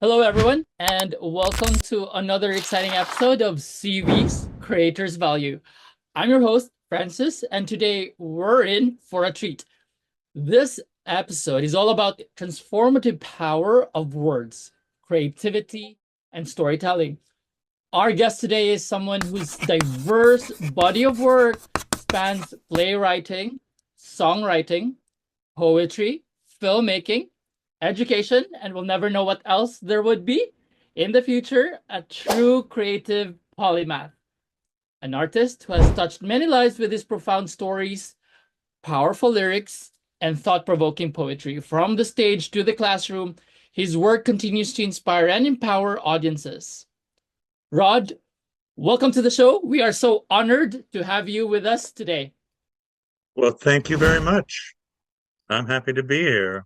Hello, everyone, and welcome to another exciting episode of CV's Creators Value. I'm your host, Francis, and today we're in for a treat. This episode is all about the transformative power of words, creativity, and storytelling. Our guest today is someone whose diverse body of work spans playwriting, songwriting, poetry, filmmaking, education, and we'll never know what else there would be in the future. A true creative polymath, an artist who has touched many lives with his profound stories, powerful lyrics, and thought provoking poetry. From the stage to the classroom, his work continues to inspire and empower audiences. Rod, welcome to the show. We are so honored to have you with us today. Well, thank you very much. I'm happy to be here.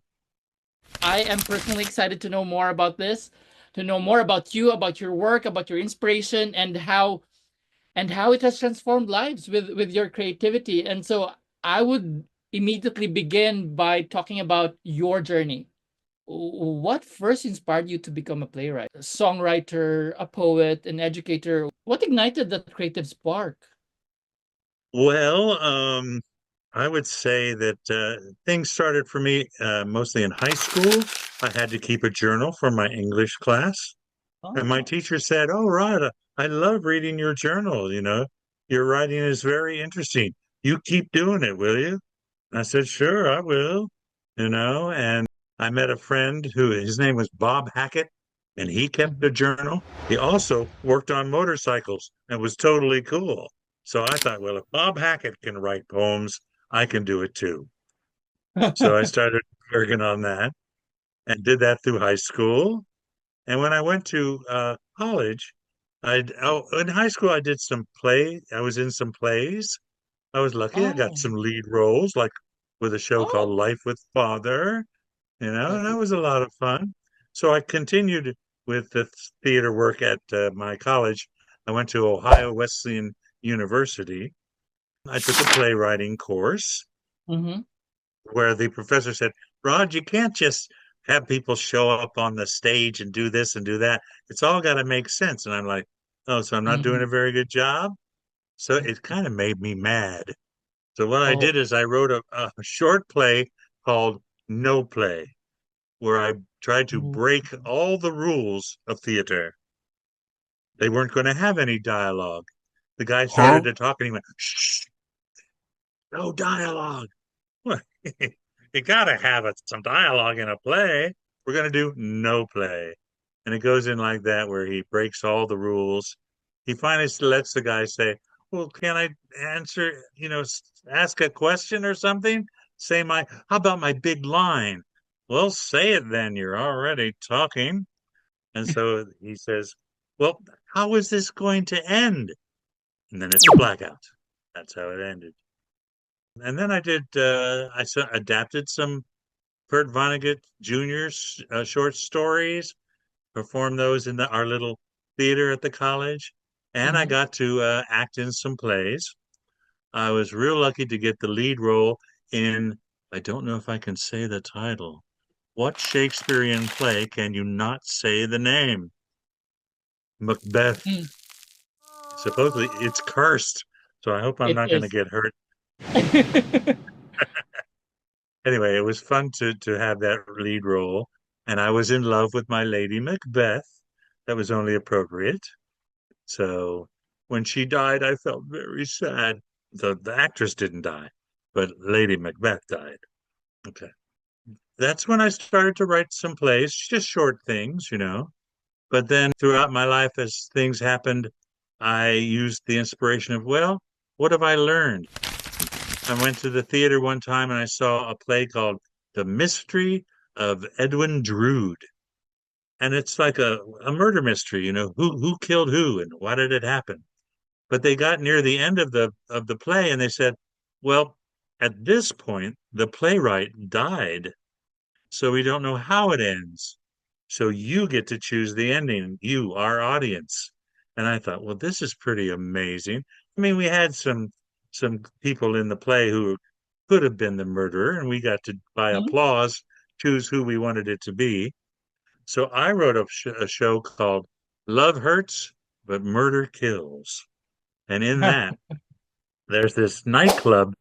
I am personally excited to know more about this, to know more about you, about your work, about your inspiration, and how it has transformed lives with your creativity. And so I would immediately begin by talking about your journey. What first inspired you to become a playwright, a songwriter, a poet, an educator? What ignited that creative spark? Well, I would say that things started for me mostly in high school. I had to keep a journal for my English class, and my Oh. teacher said, "Oh, Rod, I love reading your journal. Your writing is very interesting. You keep doing it, will you?" And I said, "Sure, I will." And I met a friend who his name was Bob Hackett, and he kept a Mhm. journal. He also worked on motorcycles and was totally cool. So I thought, well, if Bob Hackett can write poems, I can do it too. So I started working on that and did that through high school. And when I went to college, in high school I did some play. I was in some plays. I was lucky. I got Oh, some lead roles, like with a show called oh, Life with Father, and that oh. was a lot of fun. So I continued with the theater work at my college. I went to Ohio Wesleyan University. I took a playwriting course Mm-hmm. where the professor said, Rod, you can't just have people show up on the stage and do this and do that. It's all got to make sense. And I'm like, oh, so I'm not doing Mm-hmm. a very good job. So it kind of made me mad. So what I Oh. did is I wrote a short play called No Play, where I tried to break all the rules of theater. They weren't going to have any dialogue. The guy started Huh? to talk and he went, shh, no dialogue. Well, you got to have some dialogue in a play. We're going to do no play. And it goes in like that, where he breaks all the rules. He finally lets the guy say, well, can I answer, ask a question or something? How about my big line? Well, say it then. You're already talking. And so he says, well, how is this going to end? And then it's a blackout. That's how it ended. And then adapted some Kurt Vonnegut Jr.'s short stories, performed those in our little theater at the college, and I Mm-hmm. got to act in some plays. I was real lucky to get the lead role in, I don't know if I can say the title. What Shakespearean play can you not say the name? Macbeth. Supposedly it's cursed, so I hope I'm It not going to is. get hurt. Anyway, it was fun to have that lead role, and I was in love with my Lady Macbeth. That was only appropriate. So when she died, I felt very sad. The actress didn't die, but Lady Macbeth died. Okay. That's when I started to write some plays, just short things. But then throughout my life, as things happened, I used the inspiration of, well, what have I learned? I went to the theater one time and I saw a play called The Mystery of Edwin Drood. And it's like a murder mystery, who killed who and why did it happen? But they got near the end of the play and they said, well, at this point, the playwright died. So we don't know how it ends. So you get to choose the ending, you, our audience. And I thought, well, this is pretty amazing. I mean, we had some people in the play who could have been the murderer, and we got to, by Mhm. applause, choose who we wanted it to be. So I wrote a show called Love Hurts, but Murder Kills. And in that, there's this nightclub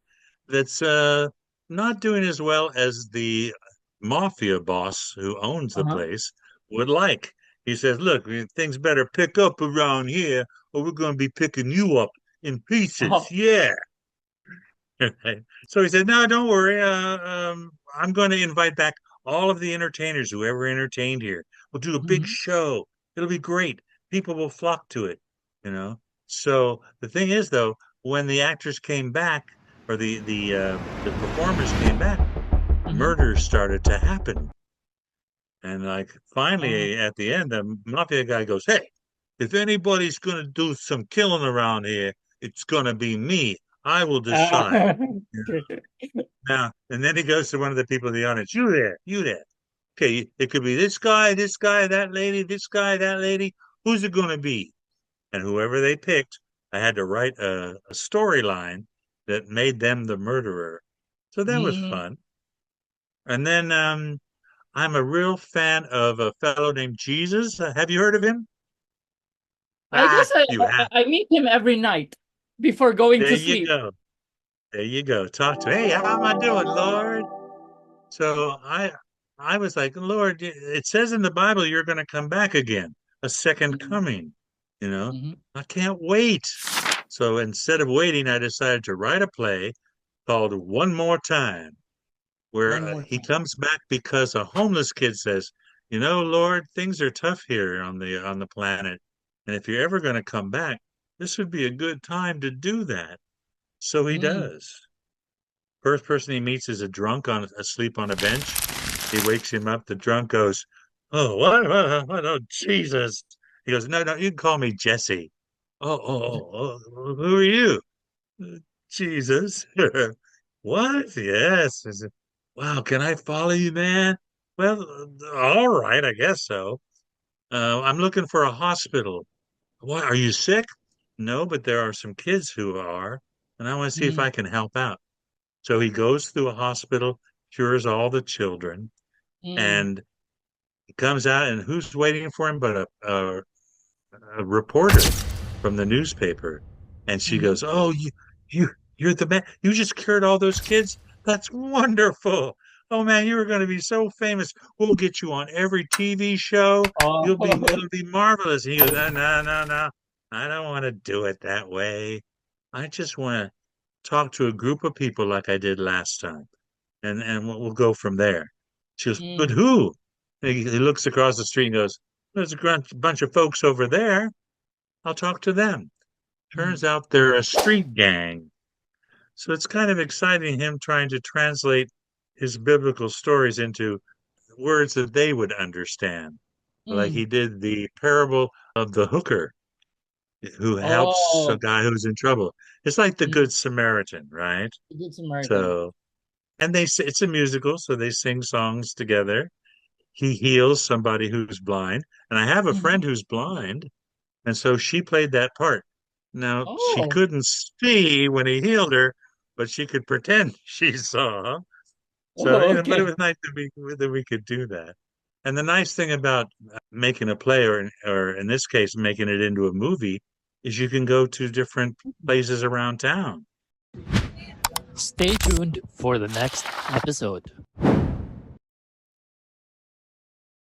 that's not doing as well as the mafia boss who owns the Uh-huh. place would like. He says, "Look, things better pick up around here, or we're going to be picking you up in pieces." Oh. Yeah. So he said, "No, don't worry. I'm going to invite back all of the entertainers who ever entertained here. We'll do a big Mhm. show. It'll be great. People will flock to it, you know." So the thing is, though, when the actors came back, or the performers came back, Mhm. murders started to happen. And like Oh. finally at the end, the mafia guy goes, "Hey, if anybody's gonna do some killing around here, it's gonna be me. I will decide." Yeah. Okay. Now, and then he goes to one of the people in the audience, "You there, you there. Okay, it could be this guy, that lady, this guy, that lady. Who's it gonna be?" And whoever they picked, I had to write a storyline that made them the murderer. So that was Mm. fun. And then I'm a real fan of a fellow named Jesus. Have you heard of him? I guess Ah, you have. I meet him every night before going There to you sleep. go. There you go. Talk to, hey, how am I doing, Lord? So I was like, Lord, it says in the Bible you're going to come back again, a second Mhm. coming. You know, Mhm. I can't wait. So instead of waiting, I decided to write a play called One More Time, where One more he time. comes back because a homeless kid says, "You know, Lord, things are tough here on the planet, and if you're ever going to come back, this would be a good time to do that." So he Mm. does. First person he meets is a drunk on asleep on a bench. He wakes him up. The drunk goes, "Oh, what? Oh, Jesus!" He goes, "No, no, you can call me Jesse." Oh, who are you? Jesus. What? Yes. I said, wow, can I follow you, man? Well, all right, I guess so. I'm looking for a hospital. Why, are you sick? No, but there are some kids who are, and I want to see if Mm. I can help out. So he goes through a hospital, cures all the children, Mm. and he comes out, and who's waiting for him but a reporter from the newspaper, and she Mhm. goes, "Oh, you, you're the man. You just cured all those kids. That's wonderful. Oh man, you're going to be so famous. We'll get you on every TV show. Oh. It'll be marvelous." And he goes, "No, no, no, no. I don't want to do it that way. I just want to talk to a group of people like I did last time, and we'll go from there." She goes, "But Mm. who?" And he looks across the street and goes, "There's a bunch of folks over there. I'll talk to them." Mm. Turns out they're a street gang. So it's kind of exciting him trying to translate his biblical stories into words that they would understand. Like Mm. he did the parable of the hooker who helps a Oh. guy who's in trouble. It's like the Mm. Good Samaritan, right? Good Samaritan. So, and it's a musical, so they sing songs together. He heals somebody who's blind. And I have a Mhm. friend who's blind. And so she played that part. Now, she Oh. couldn't see when he healed her, but she could pretend she saw. So, Oh, but it okay. was nice that we could do that. And the nice thing about making a play, or in this case, making it into a movie, is you can go to different places around town. Stay tuned for the next episode.